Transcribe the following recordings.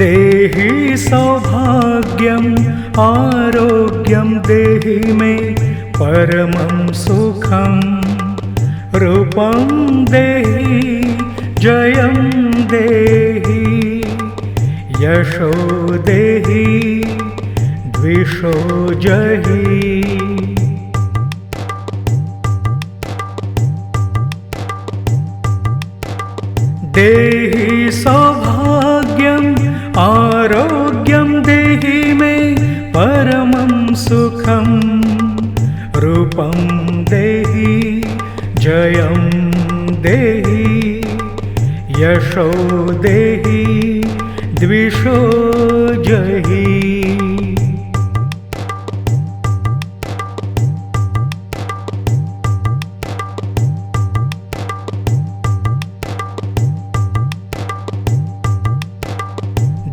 देहि सौभाग्यम् आरोग्यं देहि मे परमं सुखं रूपं देहि जयं देहि यशो देहि द्विषो जहि। देहि सौभाग्यम् आरोग्यं देहि मे परमं सुखं रूपं देहि जयं देहि यशो देहि द्विषो जहि।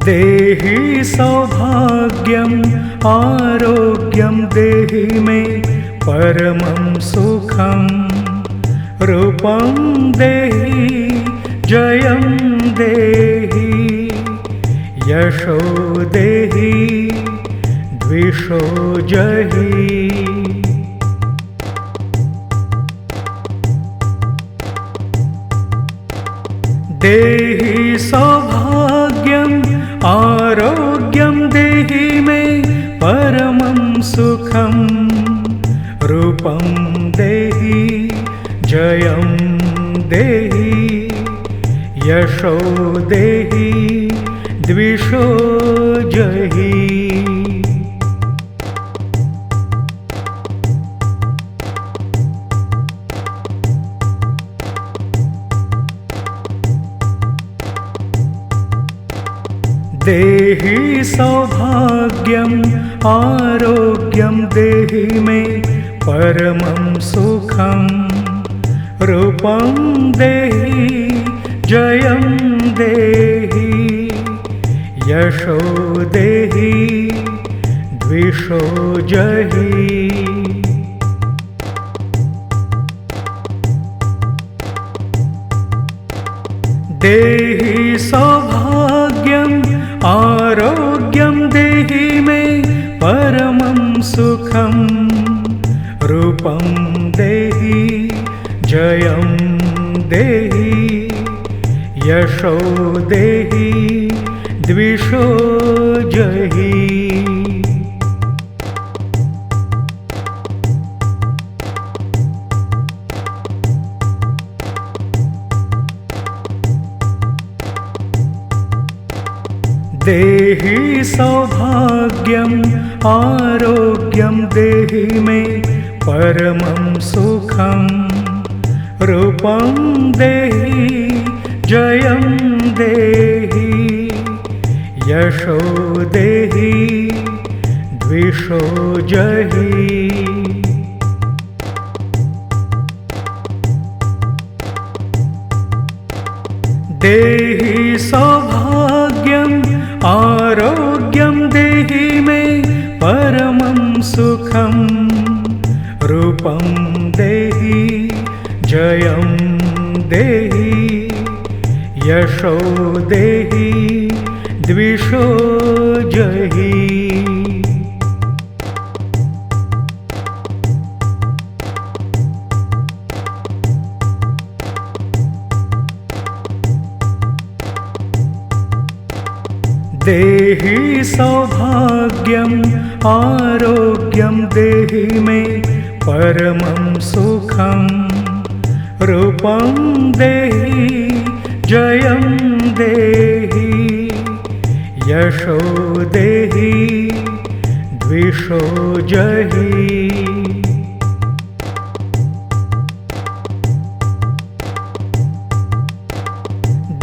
देहि सौभाग्यम् आरोग्यं देहि मे परमं सुखं रूपं देहि जयं देहि यशो देहि द्विषो जहि। देहि सौभाग्यम् आरोग्यं देहि मे परमं सुखं रूपं देहि जयं देहि यशो देहि द्विषो जहि। देहि सौभाग्यम् आरोग्यं देहि मे परमं सुखं रूपं देहि जयं देहि यशो देहि द्विषो जहि। देहि सौभाग्यम् आरोग्यं देहि मे परमं सुखं रूपं देहि जयं देहि यशो देहि द्विषो जहि। देहि सौभाग्यम् आरोग्यं देहि मे परमं सुखं रूपं देहि जयं देहि यशो देहि द्विषो जहि। देहि सौभाग्यम् आरोग्यं देहि मे परमं सुखं रूपं देहि जयं देहि यशो देहि द्विषो जहि। देहि सौभाग्यम् आरोग्यं देहि मे परमं सुखं रूपं देहि जयं देहि यशो देहि द्विषो जहि।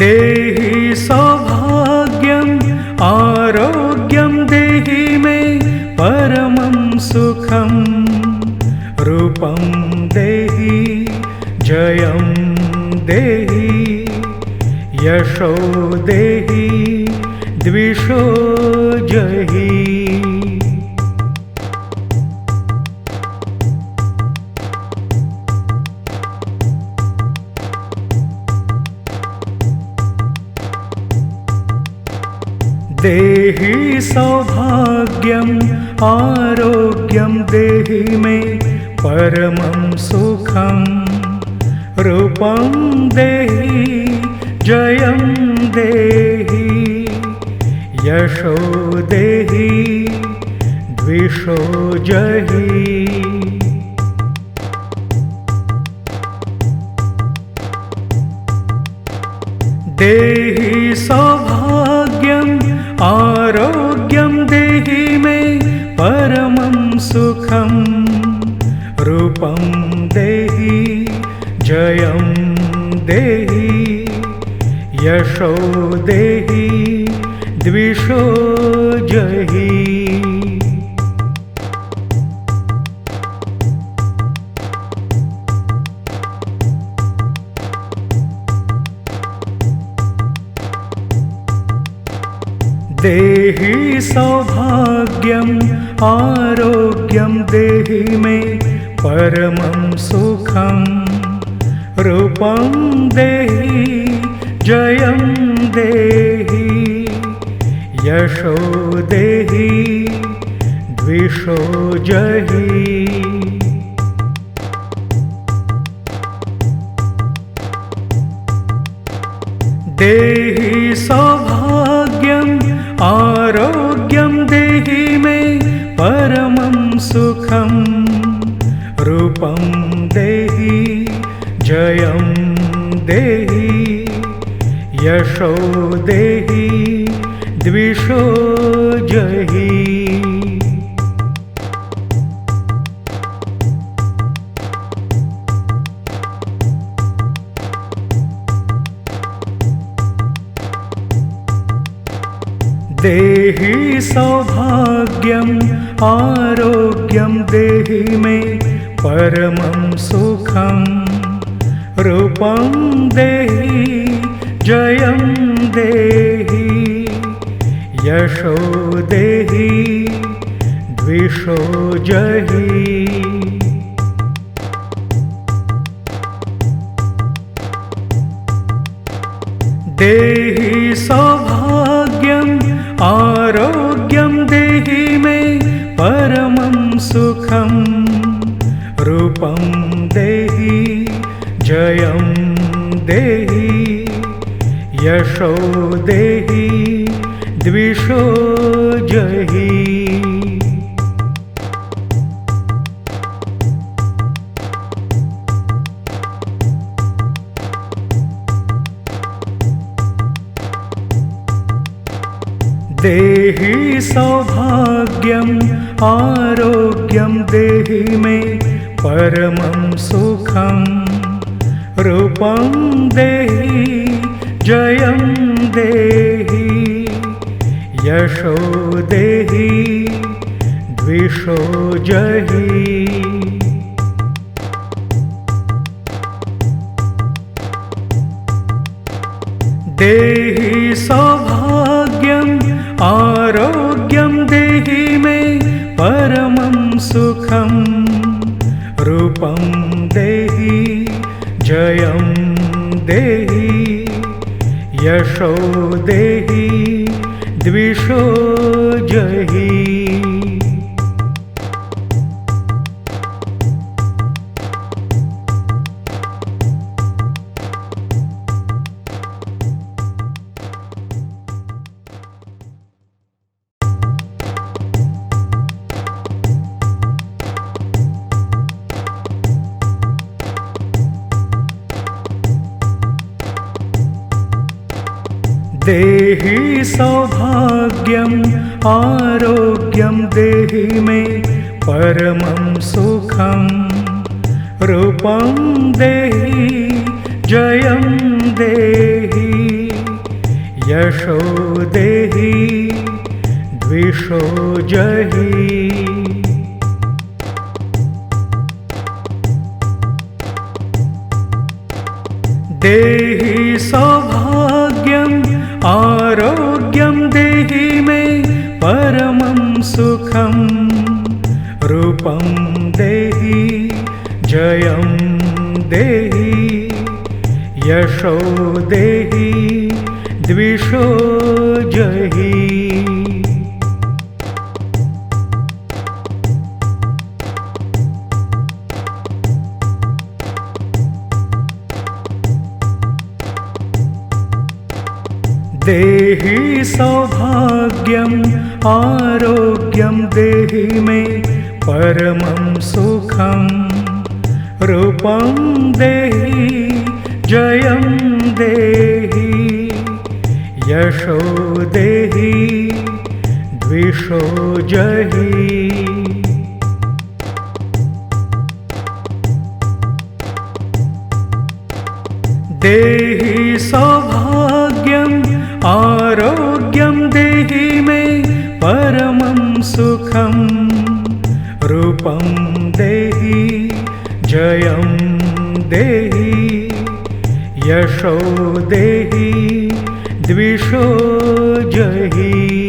देहि सौभाग्यम् आरोग्यं देहि मे परमं सुखं रूपं देहि जयं देहि यशो देहि द्विषो जहि। देहि सौभाग्यम् आरोग्यं देहि मे परमं सुखं रूपं देहि जयं देहि यशो देहि द्विषो जहि देहि सौभाग्यम् आरोग्यं देहि मे परमं सुखं रूपं देहि जयं देहि यशो देहि द्विषो जहि देहि सौभाग्यम् आरोग्यं देहि मे परमं सुखं रूपं देहि जयं देहि यशो देहि द्विषो जहि देहि सौभाग्यम् आरोग्यं देहि मे परमं सुखं रूपं देहि जयं देहि यशो देहि द्विषो जहि देहि सौभाग्यम् आरोग्यं देहि मे परमं सुखं रूपं देहि जयं देहि यशो देहि द्विषो जहि देहि सौभाग्यम् आरोग्यं देहि मे परमं सुखं रूपं देहि जयं देहि यशो देहि द्विषो जहि देहि सौभाग्यम् आरोग्यं देहि मे परमं सुखं रूपं देहि जयं देहि यशो देहि द्विषो जहि देहि सौभाग्यम् आरोग्यं देहि मे परमं सुखं रूपं देहि जयं देहि यशो देहि द्विषो जहि देहि सौभाग्यम् आरोग्यं देहि मे परमं सुखं रूपं देहि जयं देहि यशो देहि द्विषो जहि देहि सौभाग्यम् आरोग्यं देहि मे परमं सुखं रूपं देहि जयं देहि यशो देहि द्विषो जहि देहि सौभाग्यम् आरोग्यं देहि मे परमं सुखं रूपं देहि जयं देहि यशो देहि द्विषो जहि देहि सौभाग्यम् आरोग्यं देहि मे परमं सुखं रूपं देहि जयं देहि यशो देहि द्विषो जहि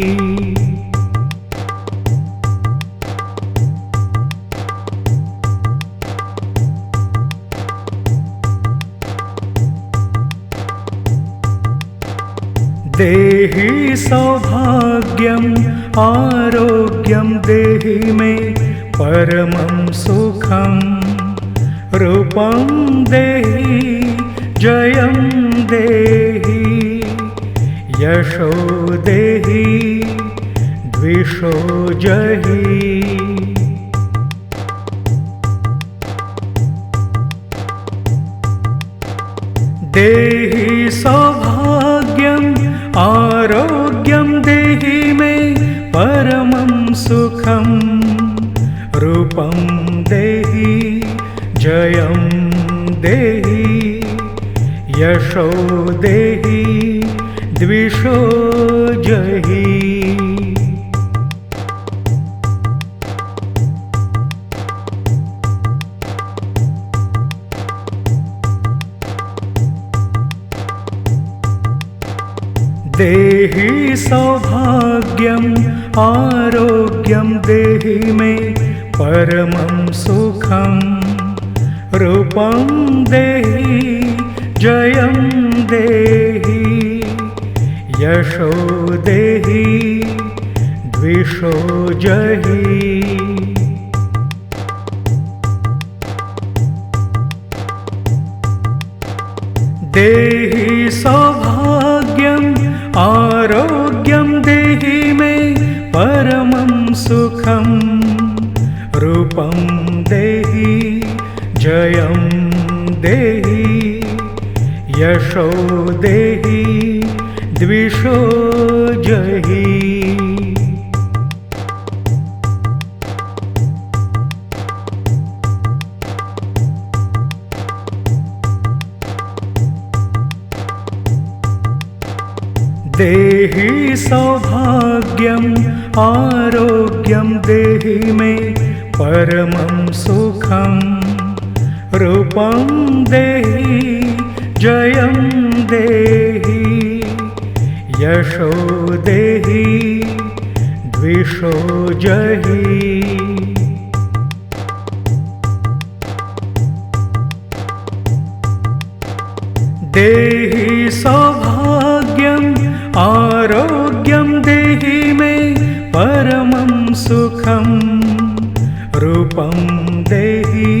देहि सौभाग्यम् आरोग्यं देहि मे परमं सुखं रूपं देहि जयं देहि यशो देहि द्विषो जहि देहि सौभाग्यम् आरोग्यं देहि मे परमं सुखं रूपं देहि जयं देहि यशो देहि द्विषो जहि देहि सौभाग्यम् आरोग्यं देहि मे परमं सुखं रूपं देहि जयं देहि यशो देहि द्विषो जहि देहि सौभाग्यम् आरोग्यं देहि मे परमं सुखं रूपं देहि जयं देहि यशो देहि द्विषो जहि देहि सौभाग्यम् आरोग्यं देहि मे परमं सुखं रूपं देहि जयं देहि यशो देहि द्विषो जहि देहि सौभाग्यम् आरोग्यं देहि मे परमं सुखं रूपं देहि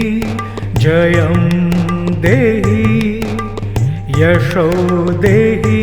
जयं देहि यशो देहि